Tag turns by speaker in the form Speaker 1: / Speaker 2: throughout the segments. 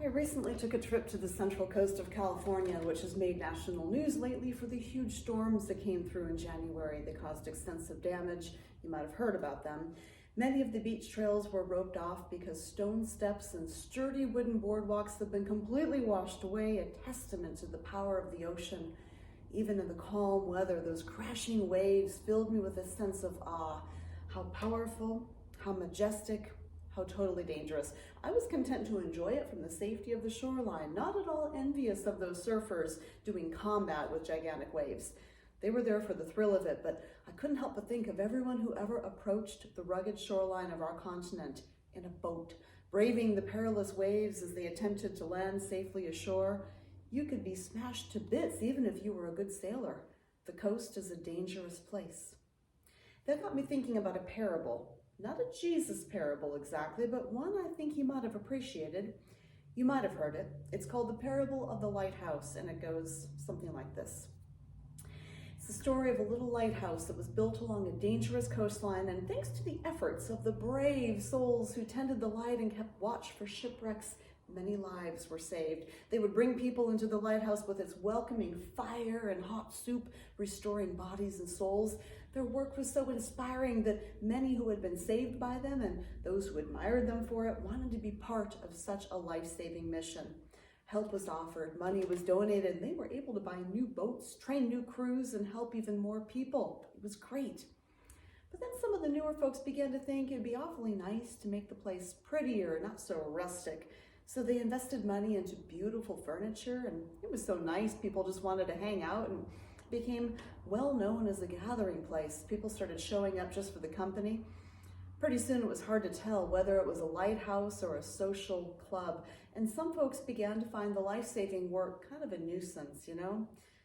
Speaker 1: I recently took a trip to the central coast of California, which has made national news lately for the huge storms that came through in January. They caused extensive damage. You might have heard about them. Many of the beach trails were roped off because stone steps and sturdy wooden boardwalks have been completely washed away, a testament to the power of the ocean. Even in the calm weather, those crashing waves filled me with a sense of awe. How powerful, how majestic, how totally dangerous. I was content to enjoy it from the safety of the shoreline, not at all envious of those surfers doing combat with gigantic waves. They were there for the thrill of it, but I couldn't help but think of everyone who ever approached the rugged shoreline of our continent in a boat, braving the perilous waves as they attempted to land safely ashore. You could be smashed to bits even if you were a good sailor. The coast is a dangerous place. That got me thinking about a parable. Not a Jesus parable exactly, but one I think you might have appreciated. You might have heard it. It's called the Parable of the Lighthouse, and it goes something like this. It's the story of a little lighthouse that was built along a dangerous coastline, and thanks to the efforts of the brave souls who tended the light and kept watch for shipwrecks, many lives were saved. They would bring people into the lighthouse with its welcoming fire and hot soup, restoring bodies and souls. Their work was so inspiring that many who had been saved by them and those who admired them for it wanted to be part of such a life-saving mission. Help was offered, money was donated, and they were able to buy new boats, train new crews, and help even more people. It was great. But then some of the newer folks began to think it'd be awfully nice to make the place prettier, not so rustic. So they invested money into beautiful furniture, and it was so nice, people just wanted to hang out, and became well known as a gathering place. People started showing up just for the company. Pretty soon it was hard to tell whether it was a lighthouse or a social club, and some folks began to find the life-saving work kind of a nuisance,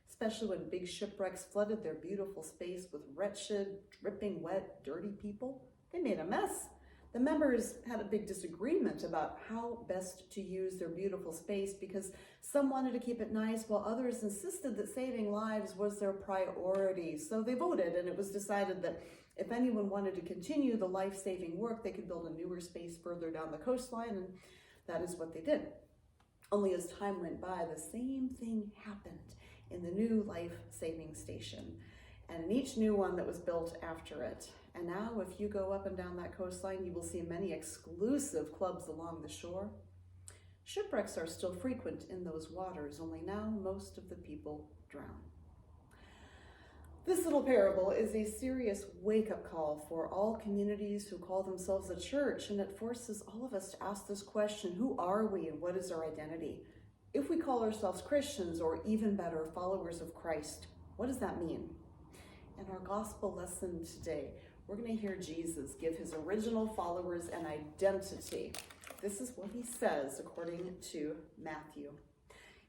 Speaker 1: especially when big shipwrecks flooded their beautiful space with wretched, dripping wet, dirty people. They made a mess. The members had a big disagreement about how best to use their beautiful space because some wanted to keep it nice while others insisted that saving lives was their priority. So they voted, and it was decided that if anyone wanted to continue the life-saving work, they could build a newer space further down the coastline, and that is what they did. Only as time went by, the same thing happened in the new life-saving station, and in each new one that was built after it. And now, if you go up and down that coastline, you will see many exclusive clubs along the shore. Shipwrecks are still frequent in those waters, only now most of the people drown. This little parable is a serious wake-up call for all communities who call themselves a church, and it forces all of us to ask this question: who are we and what is our identity? If we call ourselves Christians, or even better, followers of Christ, what does that mean? In our gospel lesson today, we're going to hear Jesus give his original followers an identity. This is what he says according to Matthew.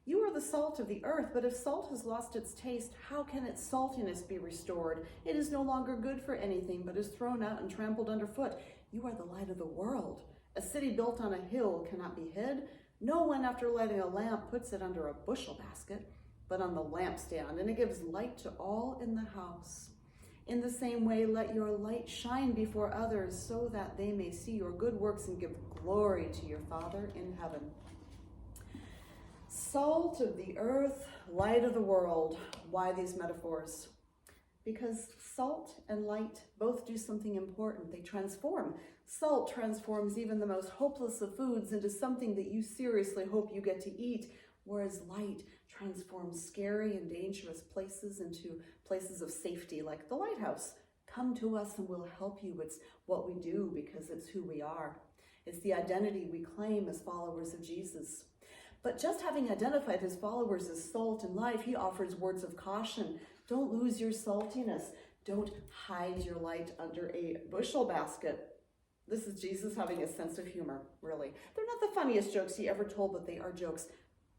Speaker 1: You are the salt of the earth, but if salt has lost its taste, how can its saltiness be restored? It is no longer good for anything, but is thrown out and trampled underfoot. You are the light of the world. A city built on a hill cannot be hid. No one, after lighting a lamp, puts it under a bushel basket, but on the lampstand, and it gives light to all in the house. In the same way, let your light shine before others so that they may see your good works and give glory to your Father in heaven. Salt of the earth, light of the world. Why these metaphors? Because salt and light both do something important. They transform. Salt transforms even the most hopeless of foods into something that you seriously hope you get to eat, whereas light transforms scary and dangerous places into places of safety, like the lighthouse. Come to us and we'll help you. It's what we do because it's who we are. It's the identity we claim as followers of Jesus. But just having identified his followers as salt and life, he offers words of caution. Don't lose your saltiness. Don't hide your light under a bushel basket. This is Jesus having a sense of humor, really. They're not the funniest jokes he ever told, but they are jokes,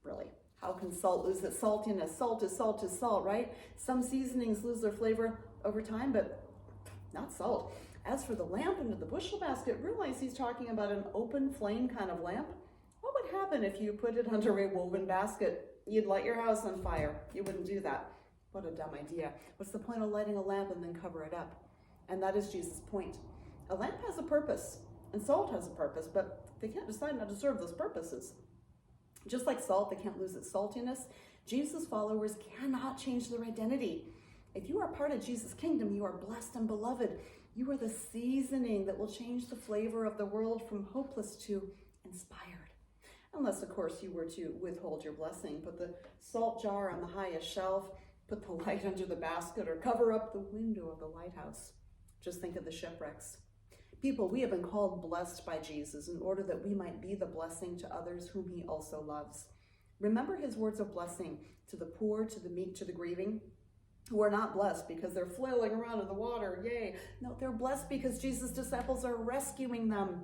Speaker 1: really. How can salt lose its saltiness? Salt is salt, right? Some seasonings lose their flavor over time, but not salt. As for the lamp under the bushel basket, realize he's talking about an open flame kind of lamp. What would happen if you put it under a woven basket? You'd light your house on fire. You wouldn't do that. What a dumb idea. What's the point of lighting a lamp and then cover it up? And that is Jesus' point. A lamp has a purpose, and salt has a purpose, but they can't decide not to serve those purposes. Just like salt that can't lose its saltiness, Jesus' followers cannot change their identity. If you are part of Jesus' kingdom, you are blessed and beloved. You are the seasoning that will change the flavor of the world from hopeless to inspired. Unless, of course, you were to withhold your blessing, put the salt jar on the highest shelf, put the light under the basket, or cover up the window of the lighthouse. Just think of the shipwrecks. People, we have been called blessed by Jesus in order that we might be the blessing to others whom he also loves. Remember his words of blessing to the poor, to the meek, to the grieving, who are not blessed because they're flailing around in the water, yay. No, they're blessed because Jesus' disciples are rescuing them.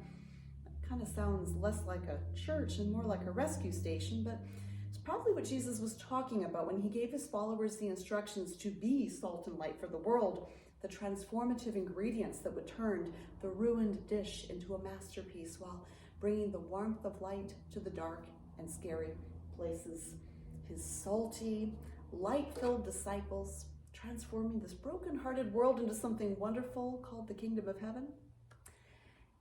Speaker 1: That kind of sounds less like a church and more like a rescue station, but it's probably what Jesus was talking about when he gave his followers the instructions to be salt and light for the world, the transformative ingredients that would turn the ruined dish into a masterpiece while bringing the warmth of light to the dark and scary places. His salty, light-filled disciples transforming this broken-hearted world into something wonderful called the kingdom of heaven.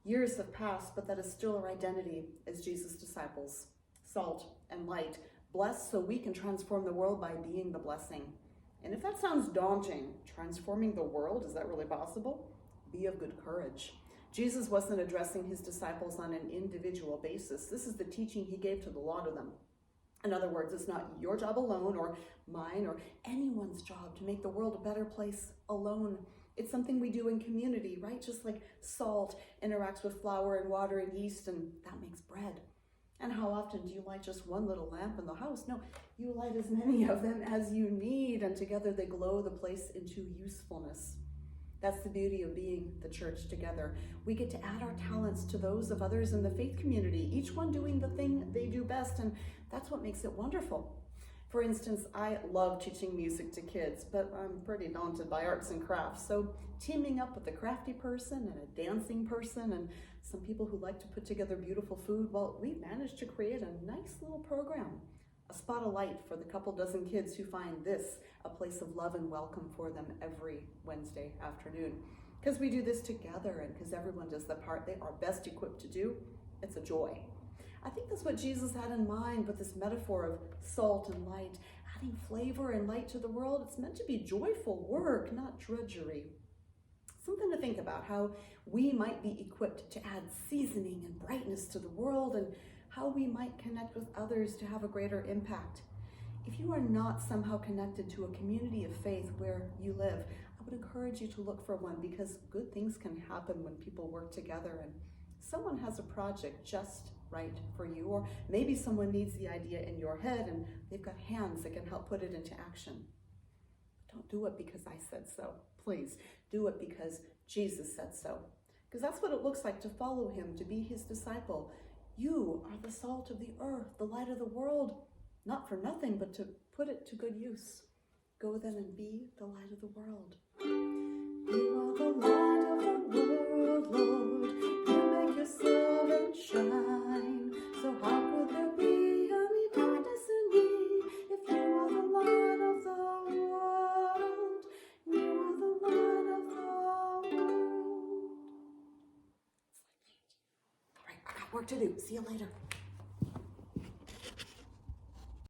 Speaker 1: Years have passed, but that is still our identity as Jesus' disciples. Salt and light, blessed so we can transform the world by being the blessing. And if that sounds daunting, transforming the world, is that really possible? Be of good courage. Jesus wasn't addressing his disciples on an individual basis. This is the teaching he gave to the lot of them. In other words, it's not your job alone or mine or anyone's job to make the world a better place alone. It's something we do in community, right? Just like salt interacts with flour and water and yeast, and that makes bread. And how often do you light just one little lamp in the house? No, you light as many of them as you need, and together they glow the place into usefulness. That's the beauty of being the church together. We get to add our talents to those of others in the faith community, each one doing the thing they do best, and that's what makes it wonderful. For instance, I love teaching music to kids, but I'm pretty daunted by arts and crafts. So teaming up with a crafty person and a dancing person and some people who like to put together beautiful food, well, we managed to create a nice little program, a spot of light for the couple dozen kids who find this a place of love and welcome for them every Wednesday afternoon. Because we do this together and because everyone does the part they are best equipped to do, it's a joy. I think that's what Jesus had in mind with this metaphor of salt and light, adding flavor and light to the world. It's meant to be joyful work, not drudgery. Something to think about, how we might be equipped to add seasoning and brightness to the world and how we might connect with others to have a greater impact. If you are not somehow connected to a community of faith where you live, I would encourage you to look for one because good things can happen when people work together and someone has a project just right for you, or maybe someone needs the idea in your head and they've got hands that can help put it into action. Don't do it because I said so. Please do it because Jesus said so. Because that's what it looks like to follow him, to be his disciple. You are the salt of the earth, the light of the world, not for nothing, but to put it to good use. Go then and be the light of the world. You are the light of the world, Lord. You make yourself and shine. So how could there be any darkness in me if you are the light of the world? You are the light of the world. All right, I got work to do. See you later.